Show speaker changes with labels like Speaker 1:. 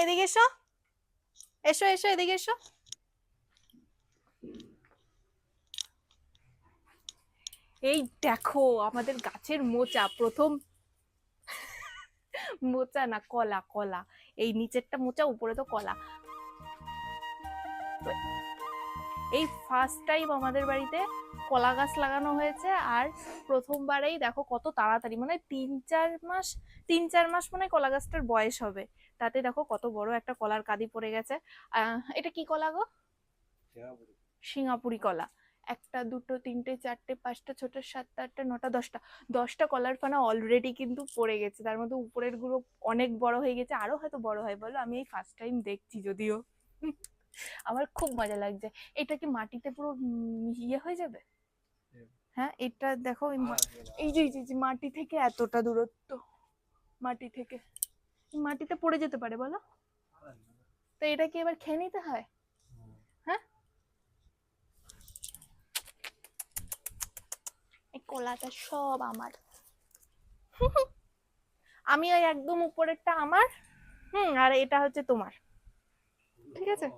Speaker 1: এদিকে এসো, এসো এসো এদিকে এসো। এই দেখো আমাদের গাছের মোচা, প্রথম মোচা না কলা, কলা। এই নিচেরটা মোচা, উপরে তো কলা। তো এই ফার্স্ট টাইম আমাদের বাড়িতে কলা গাছ লাগানো হয়েছে। আর প্রথমবারেই দেখো কত তাড়াতাড়ি, মানে 3-4 মাস, 3-4 মাস মানে কলা গাছটার বয়স হবে, তাতে দেখো কত বড় একটা কলার কাঁদি পড়ে গেছে। এটা কি কলা গো? সিঙ্গাপুরি কলা। একটা, দুটো, তিনটে, চারটে, পাঁচটা, ছোট, সাতটা, আটটা, নটা, 10টা, 10টা কলার ফানা অলরেডি কিন্তু পড়ে গেছে। তার মধ্যে উপরের গুলো অনেক বড় হয়ে গেছে, আরো হয়তো বড় হয় বলো, আমি এই ফার্স্ট টাইম দেখছি যদিও। আমার খুব মজা লাগছে। এটা কি মাটিতে পুরো ইয়ে হয়ে যাবে? হ্যাঁ, এটা দেখো এই যে মাটি থেকে এতটা দূরত্ব, মাটি থেকে মাটিতে পড়ে যেতে পারে বলো। তো এটা কি এবার খেয়ে নিতে হয়? হ্যাঁ, এই কলাটা সব আমার। আমি ওই একদম উপরেরটা আমার, আর এটা হচ্ছে তোমার, ঠিক আছে।